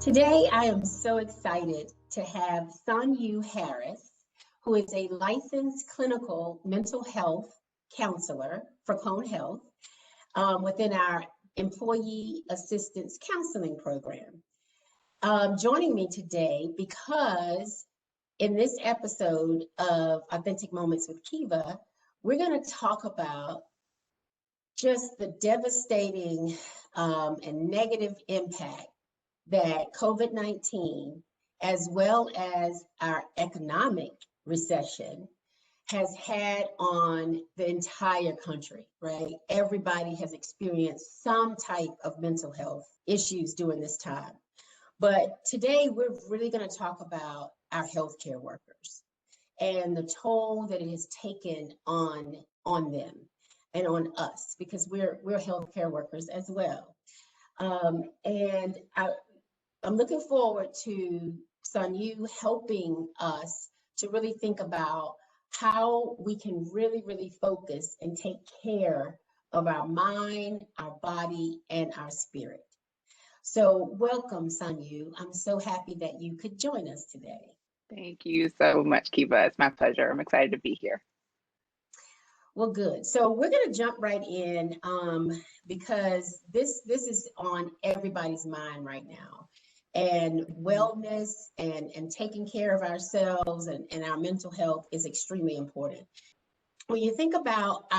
Today, I am so excited to have Sannyu Harris, who is a licensed clinical mental health counselor for Cone Health within our Employee Assistance Counseling Program. Joining me today because in this episode of Authentic Moments with Kiva, we're going to talk about just the devastating and negative impact that COVID-19, as well as our economic recession, has had on the entire country, right? Everybody has experienced some type of mental health issues during this time. But today we're really going to talk about our healthcare workers and the toll that it has taken on them and on us, because we're healthcare workers as well. And I'm looking forward to Sannyu helping us to really think about how we can really focus and take care of our mind, our body, and our spirit. So welcome, Sannyu. I'm so happy that you could join us today. Thank you so much, Kiva. It's my pleasure. I'm excited to be here. Well, good. So we're going to jump right in because this is on everybody's mind right now. And wellness and taking care of ourselves and our mental health is extremely important. When you think about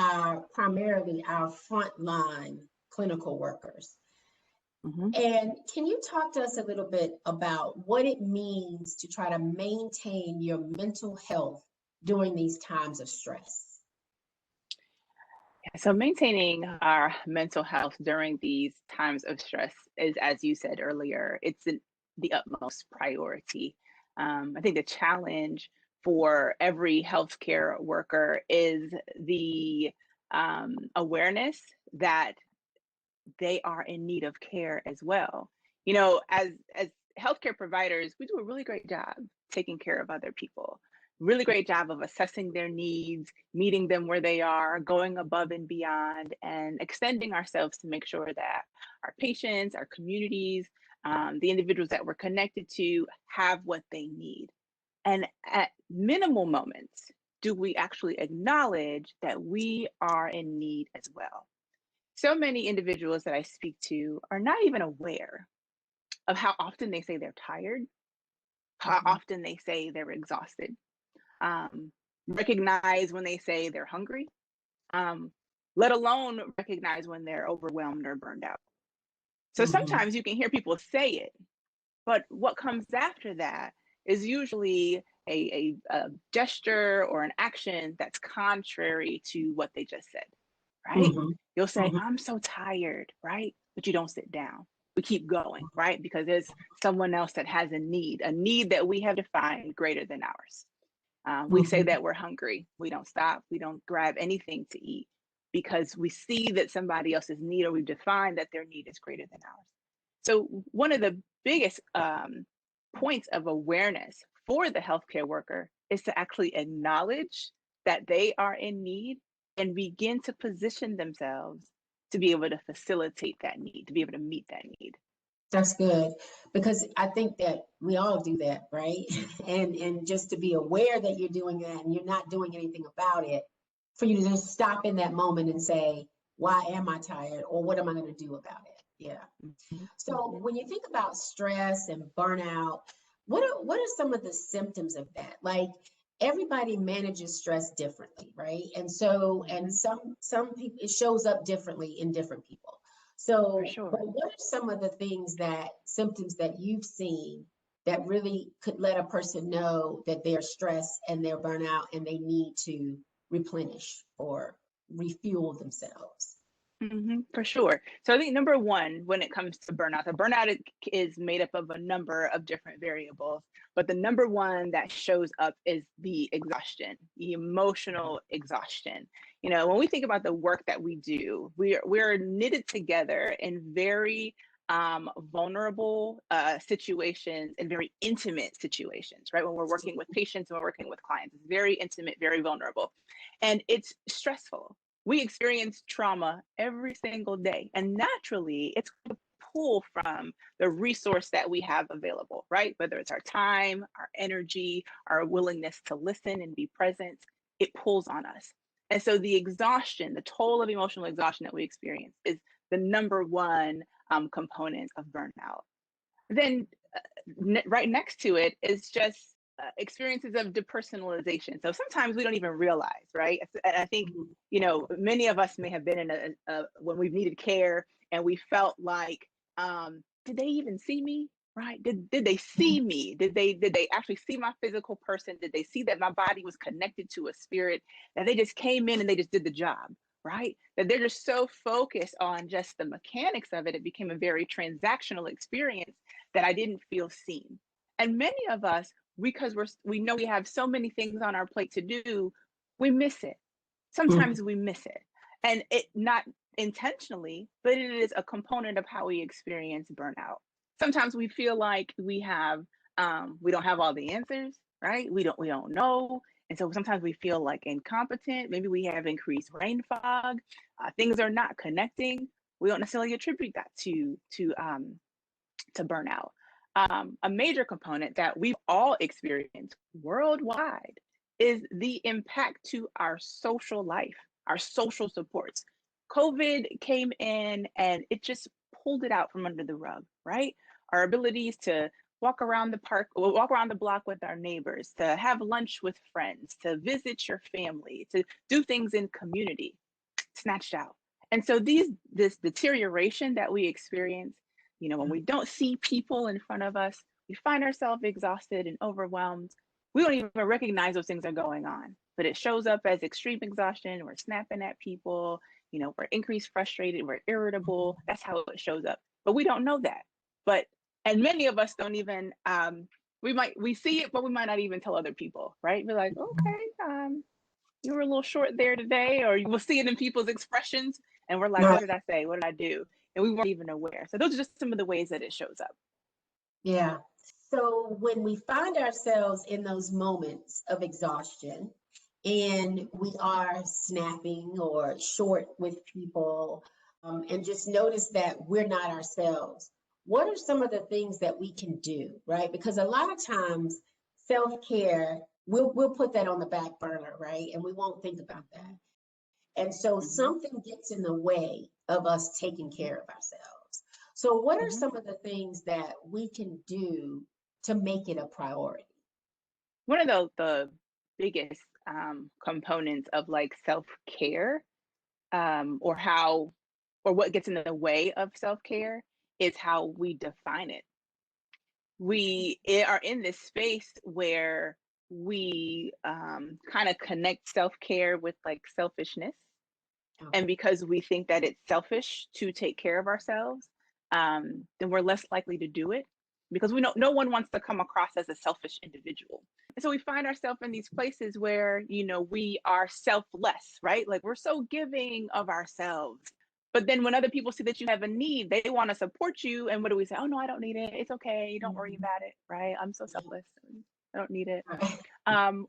primarily our frontline clinical workers, and can you talk to us a little bit about what it means to try to maintain your mental health during these times of stress? So maintaining our mental health during these times of stress is, as you said earlier, it's the utmost priority. I think the challenge for every healthcare worker is the awareness that they are in need of care as well. You know, as healthcare providers, we do a really great job taking care of other people. Really great job of assessing their needs, meeting them where they are, going above and beyond, and extending ourselves to make sure that our patients, our communities, the individuals that we're connected to have what they need. And at minimal moments, do we actually acknowledge that we are in need as well? So many individuals that I speak to are not even aware of how often they say they're tired, how often they say they're exhausted. Recognize when they say they're hungry, let alone recognize when they're overwhelmed or burned out. So sometimes you can hear people say it, but what comes after that is usually a gesture or an action that's contrary to what they just said, right? You'll say, I'm so tired, right? But you don't sit down. We keep going, right? Because there's someone else that has a need that we have defined greater than ours. We say that we're hungry. We don't stop. We don't grab anything to eat because we see that somebody else's need, or we've defined that their need is greater than ours. So one of the biggest points of awareness for the healthcare worker is to actually acknowledge that they are in need and begin to position themselves to be able to facilitate that need, to be able to meet that need. That's good, because I think that we all do that, right? And just to be aware that you're doing that and you're not doing anything about it, for you to just stop in that moment and say, why am I tired? Or what am I going to do about it? Yeah. So when you think about stress and burnout, what are some of the symptoms of that? Like, everybody manages stress differently, right? And so, and some people, it shows up differently in different people. So what are some of the symptoms that you've seen that really could let a person know that they're stressed and they're burnout and they need to replenish or refuel themselves? For sure. So I think number one, when it comes to burnout, the burnout is made up of a number of different variables, but the number one that shows up is the exhaustion, the emotional exhaustion. You know, when we think about the work that we do, we're knitted together in very vulnerable situations and very intimate situations, right? When we're working with patients and we're working with clients, it's very intimate, very vulnerable, and it's stressful. We experience trauma every single day, and naturally it's going to pull from the resource that we have available, right? Whether it's our time, our energy, our willingness to listen and be present, it pulls on us. And so the exhaustion, the toll of emotional exhaustion that we experience is the number one component of burnout. Then right next to it is just experiences of depersonalization. So sometimes we don't even realize, right? And I think, you know, many of us may have been in when we've needed care and we felt like, did they even see me? Right? Did they see me? Did they actually see my physical person? Did they see that my body was connected to a spirit? That they just came in and they just did the job, right? That they're just so focused on just the mechanics of it, it became a very transactional experience that I didn't feel seen. And many of us, because we know we have so many things on our plate to do, we miss it. Sometimes we miss it. And it not intentionally, but it is a component of how we experience burnout. Sometimes we feel like we don't have all the answers, right? We don't know. And so sometimes we feel like incompetent. Maybe we have increased brain fog. Things are not connecting. We don't necessarily attribute that to burnout. A major component that we've all experienced worldwide is the impact to our social life, our social supports. COVID came in and it just pulled it out from under the rug, right? Our abilities to walk around the park, walk around the block with our neighbors, to have lunch with friends, to visit your family, to do things in community, snatched out. And so this deterioration that we experience, you know, when we don't see people in front of us, we find ourselves exhausted and overwhelmed. We don't even recognize those things are going on, but it shows up as extreme exhaustion. We're snapping at people, you know, we're increased frustrated, we're irritable. That's how it shows up. But we don't know that. And many of us don't even, we see it, but we might not even tell other people, right? We're like, okay, you were a little short there today, or you will see it in people's expressions. And we're like, what did I say? What did I do? And we weren't even aware. So those are just some of the ways that it shows up. Yeah. So when we find ourselves in those moments of exhaustion and we are snapping or short with people, and just notice that we're not ourselves, what are some of the things that we can do, right? Because a lot of times self-care, we'll put that on the back burner, right? And we won't think about that. And so something gets in the way of us taking care of ourselves. So what are some of the things that we can do to make it a priority? One of the biggest components of like self-care, or what gets in the way of self-care is how we define it. We are in this space where we kind of connect self-care with like selfishness. And because we think that it's selfish to take care of ourselves, then we're less likely to do it because we know no one wants to come across as a selfish individual. And so we find ourselves in these places where, you know, we are selfless, right? Like we're so giving of ourselves. But then when other people see that you have a need, they want to support you. And what do we say? Oh, no, I don't need it. It's okay. Don't worry about it, right? I'm so selfless. I don't need it.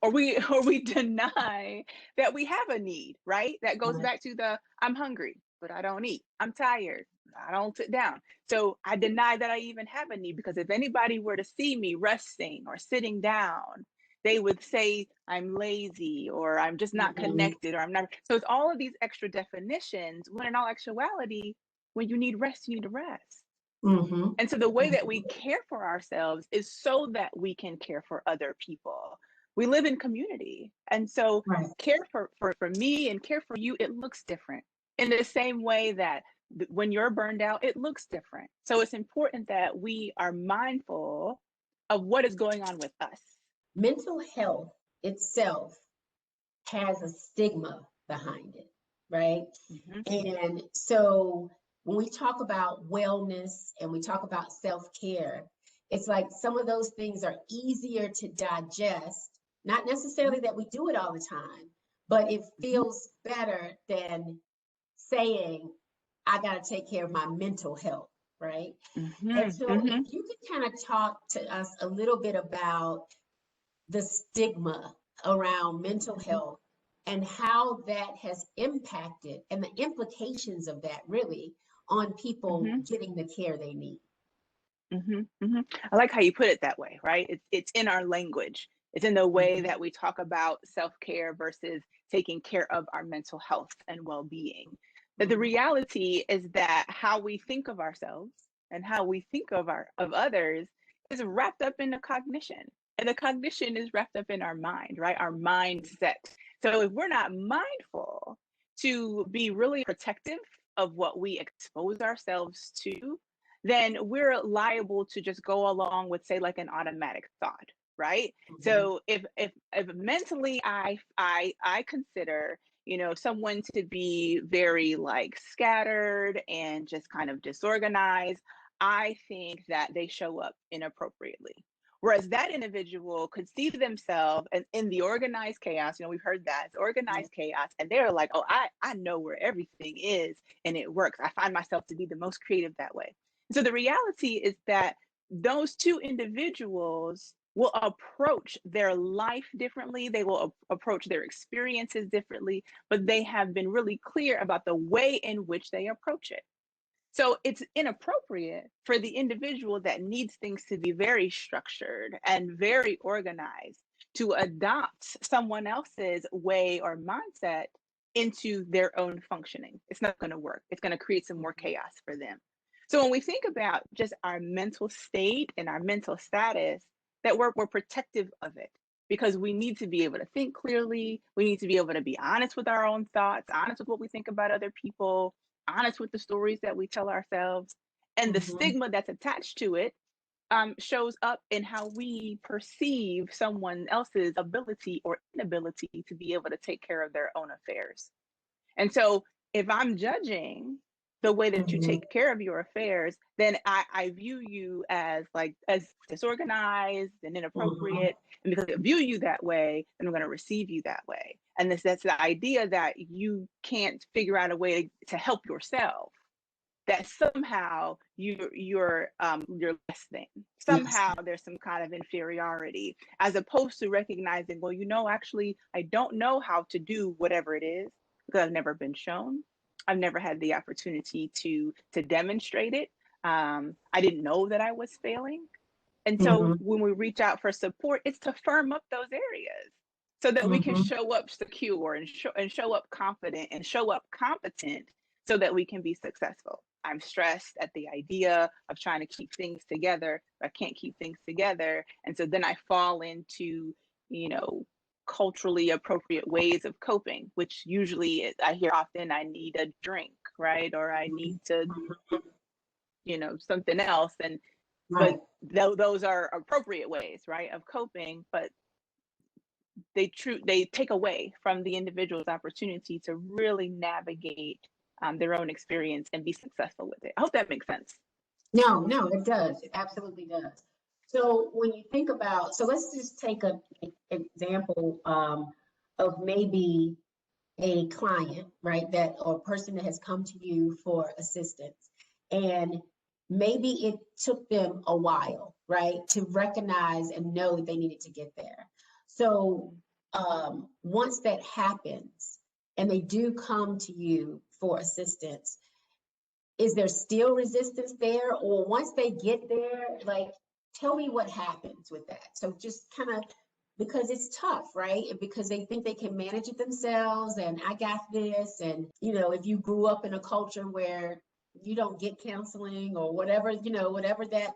Or we deny that we have a need, right? That goes back to I'm hungry, but I don't eat. I'm tired. I don't sit down. So I deny that I even have a need, because if anybody were to see me resting or sitting down, they would say I'm lazy or I'm just not connected or I'm not. So it's all of these extra definitions when in all actuality, when you need rest, you need to rest. And so the way that we care for ourselves is so that we can care for other people. We live in community. And so care for me and care for you, it looks different. In the same way that when you're burned out, it looks different. So it's important that we are mindful of what is going on with us. Mental health itself has a stigma behind it, right? And so when we talk about wellness and we talk about self-care, it's like some of those things are easier to digest, not necessarily that we do it all the time, but it feels better than saying, I got to take care of my mental health, right? And so if you could kind of talk to us a little bit about the stigma around mental health and how that has impacted and the implications of that really on people Hmm. getting the care they need. Hmm. Hmm. I like how you put it that way, right? It's in our language. It's in the way Mhm. that we talk about self-care versus taking care of our mental health and well-being. But the Mhm. reality is that how we think of ourselves and how we think of others is wrapped up in the cognition. And the cognition is wrapped up in our mind, right? Our mindset. So if we're not mindful to be really protective of what we expose ourselves to, then we're liable to just go along with, say, like an automatic thought, right? Mhm. So if mentally I consider, someone to be very like scattered and just kind of disorganized, I think that they show up inappropriately. Whereas that individual could see themselves in the organized chaos, we've heard that it's Yeah. organized chaos, and they're like, oh, I know where everything is and it works. I find myself to be the most creative that way. So the reality is that those two individuals will approach their life differently. They will approach their experiences differently, but they have been really clear about the way in which they approach it. So it's inappropriate for the individual that needs things to be very structured and very organized to adopt someone else's way or mindset into their own functioning. It's not going to work. It's going to create some more Mhm. chaos for them. So when we think about just our mental state and our mental status, that we're protective of it because we need to be able to think clearly. We need to be able to be honest with our own thoughts, honest with what we think about other people, honest with the stories that we tell ourselves, and the Mhm. stigma that's attached to it shows up in how we perceive someone else's ability or inability to be able to take care of their own affairs. And so if I'm judging the way that you Mhm. take care of your affairs, then I view you as disorganized and Mhm. inappropriate. And because I view you that way, then I'm going to receive you that way. And that's the idea that you can't figure out a way to help yourself, that somehow you're less than. Yes. Somehow there's some kind of inferiority, as opposed to recognizing, well, actually, I don't know how to do whatever it is because I've never been shown. I've never had the opportunity to demonstrate it. I didn't know that I was failing. And so Mhm. when we reach out for support, it's to firm up those areas so that we can Mhm. show up secure and show up confident and show up competent so that we can be successful. I'm stressed at the idea of trying to keep things together. I can't keep things together. And so then I fall into, you know, culturally appropriate ways of coping, which usually I hear often I need a drink, right? Or I need to, Mhm. something else. But Right. those are appropriate ways, right, of coping, but they take away from the individual's opportunity to really navigate their own experience and be successful with it. I hope that makes sense. No, no, it does. It absolutely does. So when you think about, so let's just take an example of maybe a client, right, that or a person that has come to you for assistance, and maybe it took them a while, right, to recognize and know that they needed to get there. So once that happens and they do come to you for assistance, is there still resistance there? Or once they get there, like, tell me what happens with that. So just kind of, because it's tough, right? Because they think they can manage it themselves and I got this. And, if you grew up in a culture where you don't get counseling or whatever, whatever that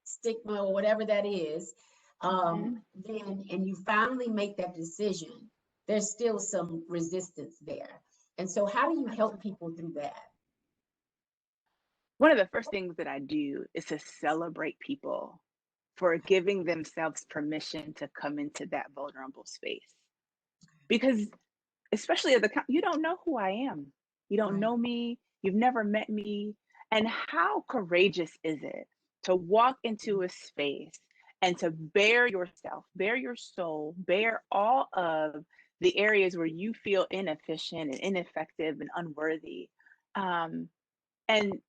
stigma or whatever that is, Mhm. then, and you finally make that decision, there's still some resistance there. And so how do you help people through that? One of the first things that I do is to celebrate people for giving themselves permission to come into that vulnerable space. Because especially as you don't know who I am. You don't Right. know me, you've never met me. And how courageous is it to walk into a space and to bare yourself, bare your soul, bare all of the areas where you feel inefficient and ineffective and unworthy. Um, and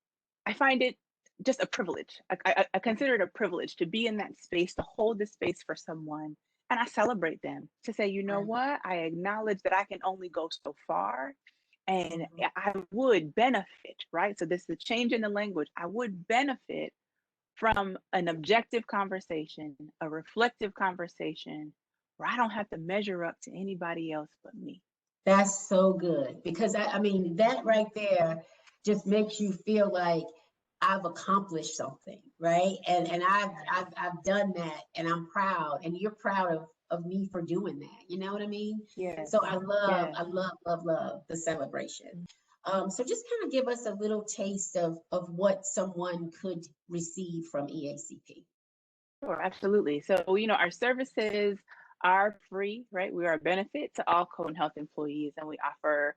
I find it just a privilege. I consider it a privilege to be in that space, to hold the space for someone. And I celebrate them to say, you know Right. what? I acknowledge that I can only go so far. And I would benefit, right? So this is a change in the language. I would benefit from an objective conversation, a reflective conversation where I don't have to measure up to anybody else but me. That's so good because I mean, that right there just makes you feel like I've accomplished something, right? And I've done that and I'm proud and you're proud of me for doing that. You know what I mean? Yes, So I love, yes. I love, love, love the celebration. So just kind of give us a little taste of what someone could receive from EACP. Sure, absolutely. So, our services are free, right? We are a benefit to all Cone Health employees, and we offer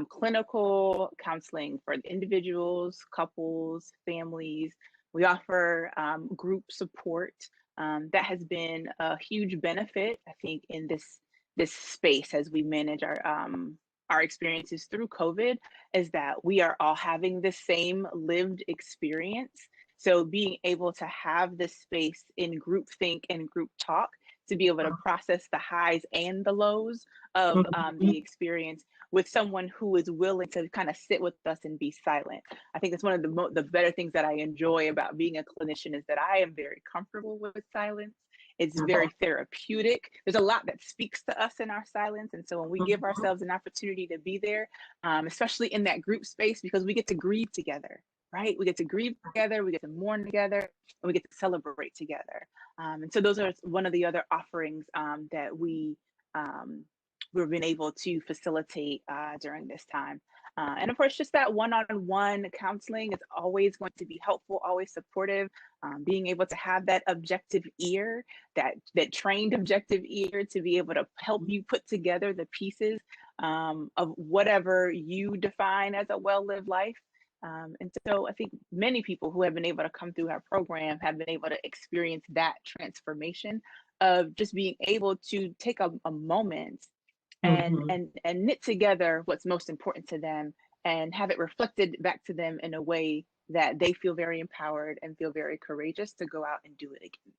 clinical counseling for individuals, couples, families. We offer group support. That has been a huge benefit, I think, in this space as we manage our experiences through COVID, is that we are all having the same lived experience. So being able to have this space in group think and group talk to be able to process the highs and the lows of the experience with someone who is willing to kind of sit with us and be silent. I think it's one of the better things that I enjoy about being a clinician is that I am very comfortable with silence. It's very therapeutic. There's a lot that speaks to us in our silence. And so when we give ourselves an opportunity to be there, especially in that group space, because we get to grieve together. Right? We get to grieve together, we get to mourn together, and we get to celebrate together. And so those are one of the other offerings that we've been able to facilitate during this time. And of course, just that one-on-one counseling is always going to be helpful, always supportive. Being able to have that objective ear, that trained objective ear to be able to help you put together the pieces of whatever you define as a well-lived life. And so I think many people who have been able to come through our program have been able to experience that transformation of just being able to take a moment and knit together what's most important to them and have it reflected back to them in a way that they feel very empowered and feel very courageous to go out and do it again.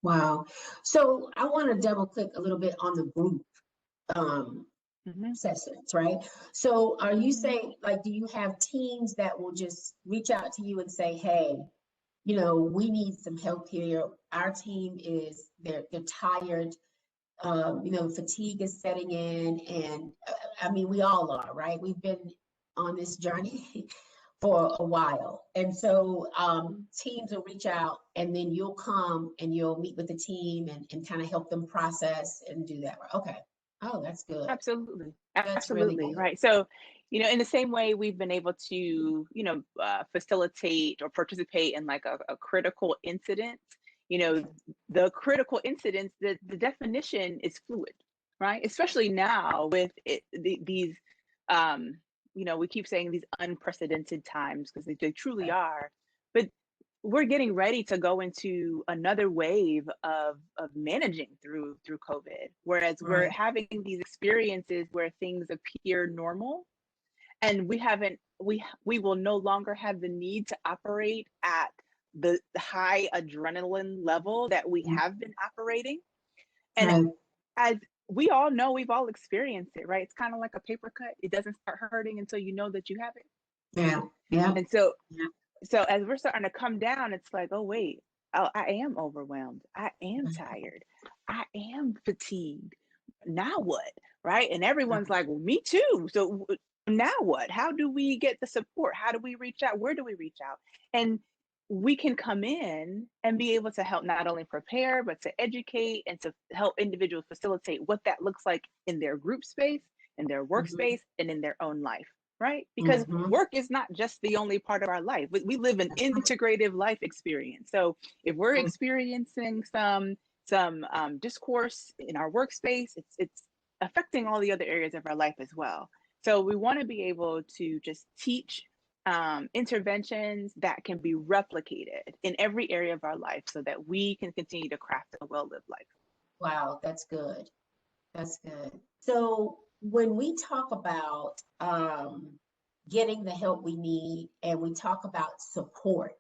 Wow. So I want to double click a little bit on the group sessions, right? So are you saying, like, do you have teams that will just reach out to you and say, hey, we need some help here. Our team is, they're tired. Fatigue is setting in, and I mean, we all are, right? We've been on this journey for a while. And so teams will reach out and then you'll come and you'll meet with the team and kind of help them process and do that. Okay. Oh, that's good. Absolutely. That's really Absolutely. good. Right. So, in the same way we've been able to, facilitate or participate in like a critical incident, the critical incidents, the definition is fluid, right? Especially now with these, we keep saying these unprecedented times because they truly are. But we're getting ready to go into another wave of managing through COVID, whereas we're having these experiences where things appear normal, and we will no longer have the need to operate at the high adrenaline level that we have been operating. And as we all know, we've all experienced it, right? It's kind of like a paper cut. It doesn't start hurting until you know that you have it. Yeah. And so as we're starting to come down, it's like, oh, wait, I am overwhelmed. I am tired. I am fatigued. Now what? Right? And everyone's like, well, me too. So now what? How do we get the support? How do we reach out? Where do we reach out? And we can come in and be able to help not only prepare, but to educate and to help individuals facilitate what that looks like in their group space, in their workspace, and in their own life. Right? Because work is not just the only part of our life. We live an integrative life experience. So if we're experiencing some discourse in our workspace, it's affecting all the other areas of our life as well. So we want to be able to just teach interventions that can be replicated in every area of our life so that we can continue to craft a well-lived life. Wow, that's good. That's good. So when we talk about getting the help we need and we talk about support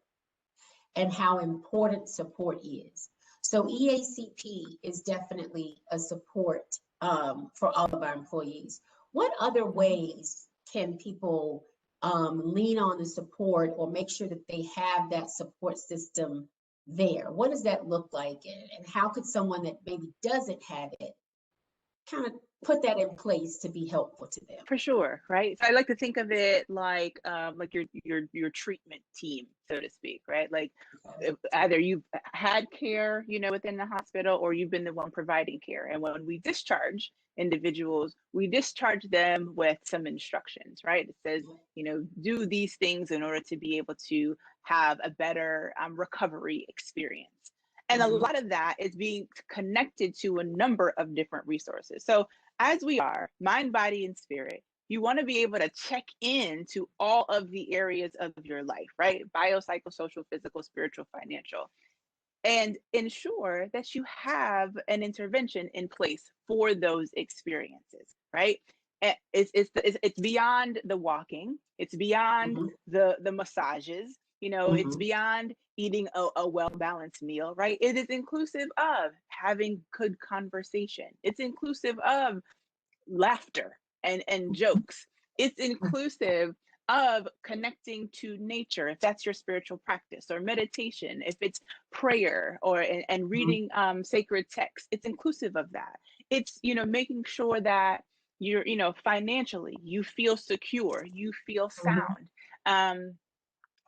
and how important support is. So EACP is definitely a support for all of our employees. What other ways can people lean on the support or make sure that they have that support system there? What does that look like? And how could someone that maybe doesn't have it kind of put that in place to be helpful to them? For sure, right? So I like to think of it like your treatment team, so to speak, right? Like either you've had care, within the hospital, or you've been the one providing care. And when we discharge individuals, we discharge them with some instructions, right? It says, do these things in order to be able to have a better recovery experience. And a lot of that is being connected to a number of different resources. So as we are, mind, body, and spirit, you want to be able to check in to all of the areas of your life, right? Biopsychosocial, physical, spiritual, financial, and ensure that you have an intervention in place for those experiences, right? It's beyond the walking. It's beyond the massages. It's beyond eating a well-balanced meal, right? It is inclusive of having good conversation. It's inclusive of laughter and jokes. It's inclusive of connecting to nature, if that's your spiritual practice, or meditation, if it's prayer, or and reading sacred texts. It's inclusive of that. It's making sure that you're financially you feel secure, you feel sound,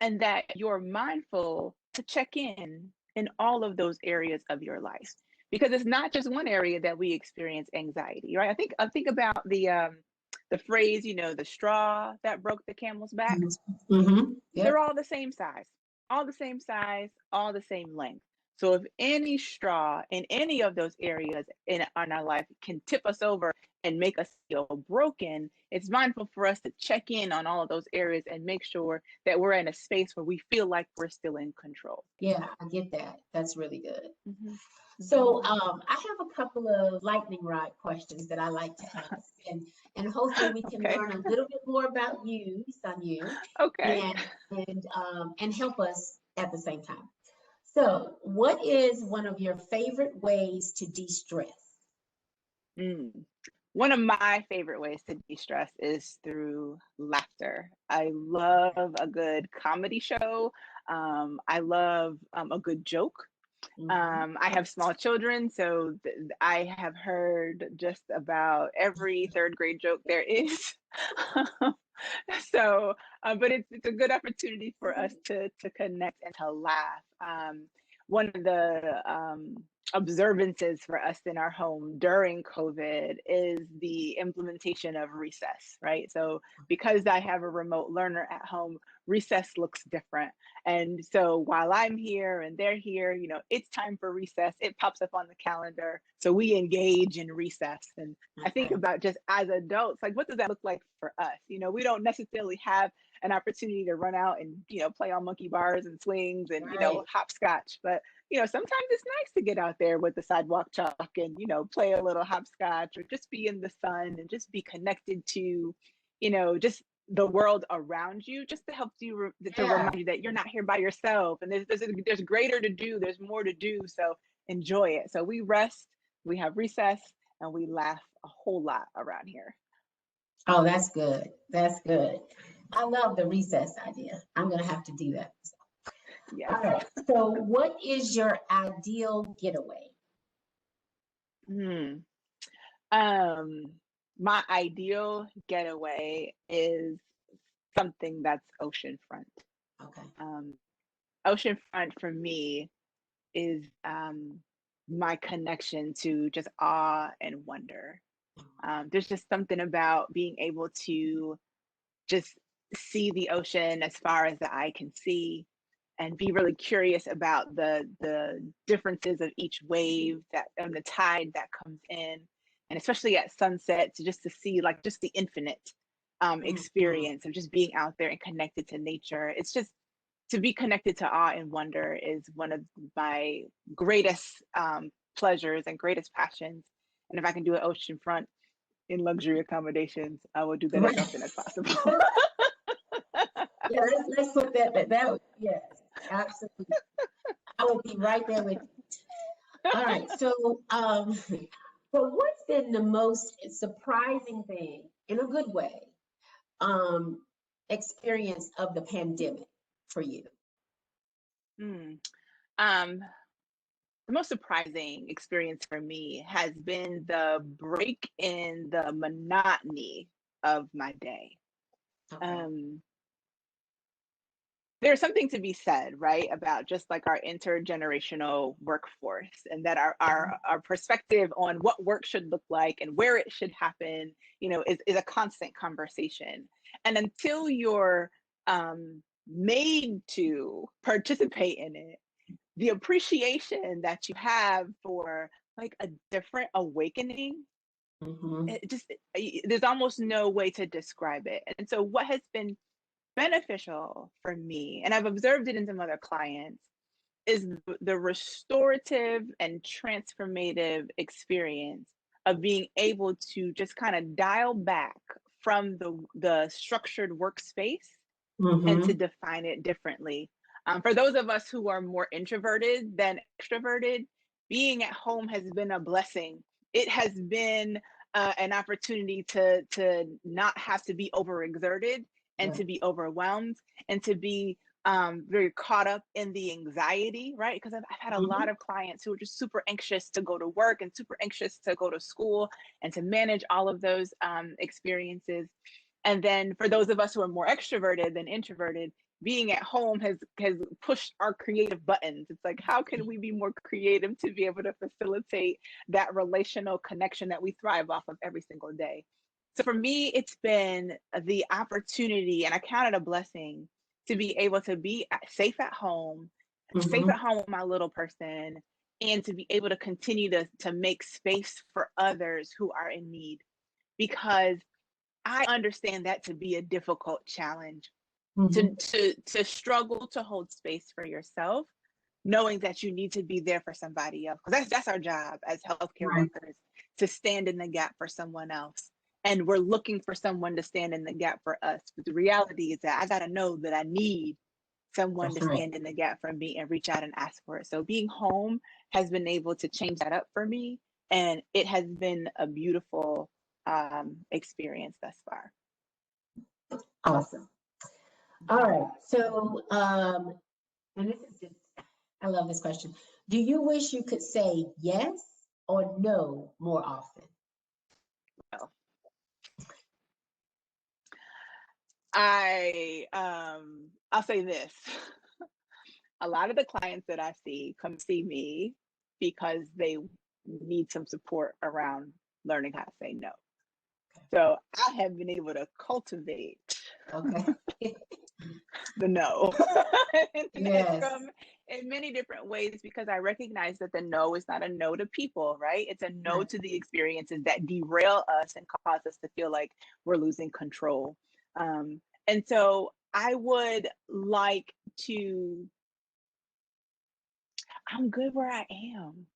and that you're mindful to check in all of those areas of your life, because it's not just one area that we experience anxiety, right? I think about the phrase, the straw that broke the camel's back. Yep. They're all the same size, all the same size, all the same length. So if any straw in any of those areas in our life can tip us over and make us feel broken, it's mindful for us to check in on all of those areas and make sure that we're in a space where we feel like we're still in control. Yeah, I get that. That's really good. So I have a couple of lightning rod questions that I like to ask, and hopefully we can learn a little bit more about you, Sannyu, Okay. and help us at the same time. So, what is one of your favorite ways to de-stress? One of my favorite ways to de-stress is through laughter. I love a good comedy show. I love a good joke. I have small children, so I have heard just about every third grade joke there is. So, but it's a good opportunity for us to connect and to laugh. One of the observances for us in our home during COVID is the implementation of recess, right? So because I have a remote learner at home, recess looks different. And so while I'm here and they're here, it's time for recess. It pops up on the calendar. So we engage in recess. And I think about, just as adults, like, what does that look like for us? We don't necessarily have an opportunity to run out and, play on monkey bars and swings and, hopscotch. But, sometimes it's nice to get out there with the sidewalk chalk and, play a little hopscotch, or just be in the sun and just be connected to, just the world around you, just to help you to remind you that you're not here by yourself, and there's greater to do, there's more to do. So enjoy it. So we rest, we have recess, and we laugh a whole lot around here. Oh, that's good. That's good. I love the recess idea. I'm gonna have to do that. Yes. All right. So what is your ideal getaway? My ideal getaway is something that's oceanfront. Okay. Oceanfront for me is my connection to just awe and wonder. There's just something about being able to just see the ocean as far as the eye can see, and be really curious about the differences of each wave and the tide that comes in, and especially at sunset, to see like just the infinite experience of just being out there and connected to nature. It's just, to be connected to awe and wonder is one of my greatest pleasures and greatest passions. And if I can do it oceanfront in luxury accommodations, I will do that as often as possible. Yeah, let's put that, yes, absolutely. I will be right there with you. All right, so what's been the most surprising thing, in a good way, experience of the pandemic for you? The most surprising experience for me has been the break in the monotony of my day. Okay. There's something to be said, right, about just like our intergenerational workforce, and that our perspective on what work should look like and where it should happen, is a constant conversation. And until you're made to participate in it, the appreciation that you have for like a different awakening, there's almost no way to describe it. And so what has been beneficial for me, and I've observed it in some other clients, is the restorative and transformative experience of being able to just kind of dial back from the structured workspace and to define it differently. For those of us who are more introverted than extroverted, being at home has been a blessing. It has been an opportunity to not have to be overexerted and to be overwhelmed and to be very caught up in the anxiety, right? Because I've had a lot of clients who are just super anxious to go to work and super anxious to go to school and to manage all of those experiences. And then for those of us who are more extroverted than introverted, being at home has pushed our creative buttons. It's like, how can we be more creative to be able to facilitate that relational connection that we thrive off of every single day? So for me, it's been the opportunity, and I count it a blessing, to be able to be safe at home, safe at home with my little person, and to be able to continue to make space for others who are in need. Because I understand that to be a difficult challenge, to struggle to hold space for yourself, knowing that you need to be there for somebody else. Because that's our job as healthcare workers, to stand in the gap for someone else. And we're looking for someone to stand in the gap for us. But the reality is that I got to know that I need someone to stand in the gap for me and reach out and ask for it. So being home has been able to change that up for me. And it has been a beautiful experience thus far. Awesome. All right. So, and this is just, I love this question. Do you wish you could say yes or no more often? Well, I'll say this. A lot of the clients that I see come see me because they need some support around learning how to say no. So I have been able to cultivate the no in many different ways, because I recognize that the no is not a no to people, right? It's a no to the experiences that derail us and cause us to feel like we're losing control. And so I would like to, I'm good where I am.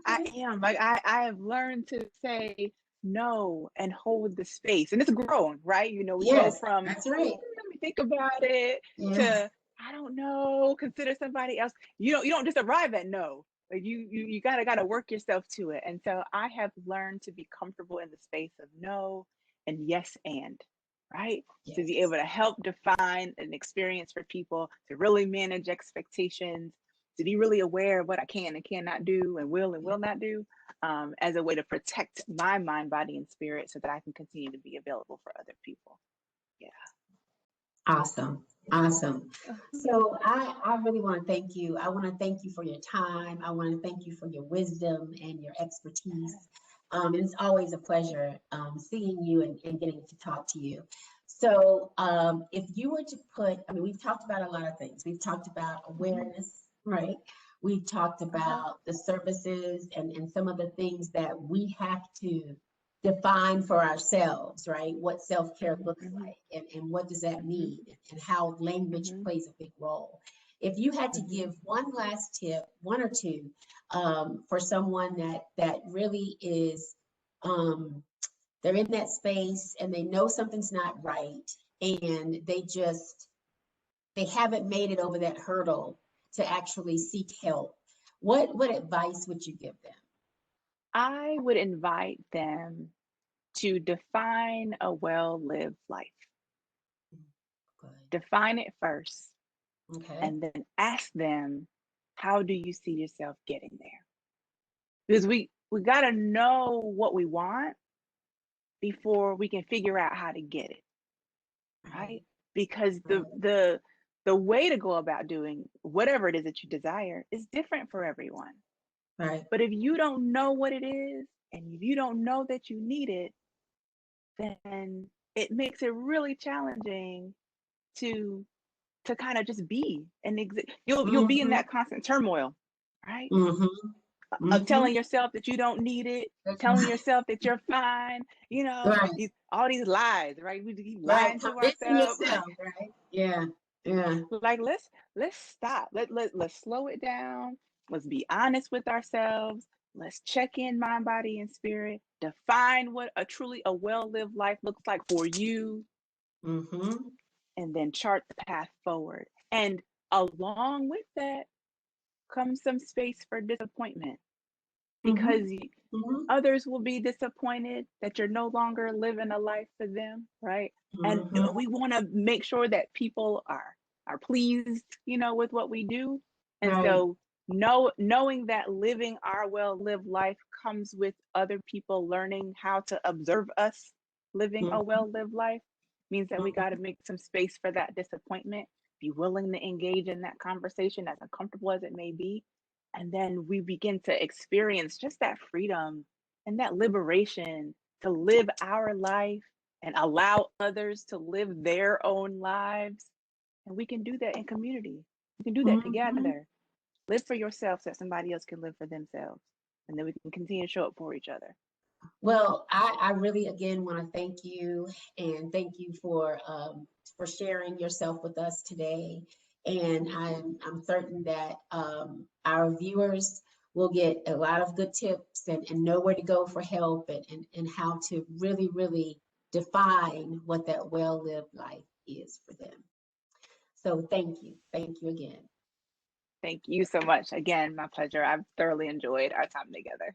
I am. Like I have learned to say no and hold the space. And it's grown, right? We go from, that's right, let me think about it, to, I don't know, consider somebody else. You don't just arrive at no. Like you gotta work yourself to it. And so I have learned to be comfortable in the space of no and yes and, right? To be able to help define an experience for people, to really manage expectations, to be really aware of what I can and cannot do and will not do, as a way to protect my mind, body, and spirit, so that I can continue to be available for other people. Yeah. Awesome. So I really want to thank you. I want to thank you for your time. I want to thank you for your wisdom and your expertise. It's always a pleasure seeing you and getting to talk to you. So if you were to put, we've talked about a lot of things. We've talked about awareness, right? We've talked about the services and some of the things that we have to define for ourselves, right? What self-care looks like and what does that mean, and how language plays a big role. If you had to give one last tip, one or two, for someone that really is, they're in that space and they know something's not right, and they haven't made it over that hurdle to actually seek help, what advice would you give them? I would invite them to define a well-lived life. Good. Define it first, Okay. and then ask them, how do you see yourself getting there? Because we got to know what we want before we can figure out how to get it, right? Because the way to go about doing whatever it is that you desire is different for everyone. Right. But if you don't know what it is, and if you don't know that you need it, then it makes it really challenging to kind of just be and exist. You'll be in that constant turmoil, right? Of telling yourself that you don't need it, telling yourself that you're fine, you know, Right. all these lies, right? We keep Right. lying to Convincing ourselves. yourself, right? Yeah. Yeah. Like let's stop. Let's slow it down. Let's be honest with ourselves. Let's check in mind, body, and spirit. Define what a truly a well-lived life looks like for you, and then chart the path forward. And along with that comes some space for disappointment, because others will be disappointed that you're no longer living a life for them, right? And we want to make sure that people are pleased, you know, with what we do. And so knowing that living our well-lived life comes with other people learning how to observe us living a well-lived life means that we got to make some space for that disappointment, be willing to engage in that conversation, as uncomfortable as it may be. And then we begin to experience just that freedom and that liberation to live our life and allow others to live their own lives. And we can do that in community. We can do that together. Live for yourself so that somebody else can live for themselves. And then we can continue to show up for each other. Well, I really, again, want to thank you, and thank you for sharing yourself with us today. And I'm certain that our viewers will get a lot of good tips and know where to go for help, and how to really, really define what that well-lived life is for them. So thank you. Thank you again. Thank you so much. Again, my pleasure. I've thoroughly enjoyed our time together.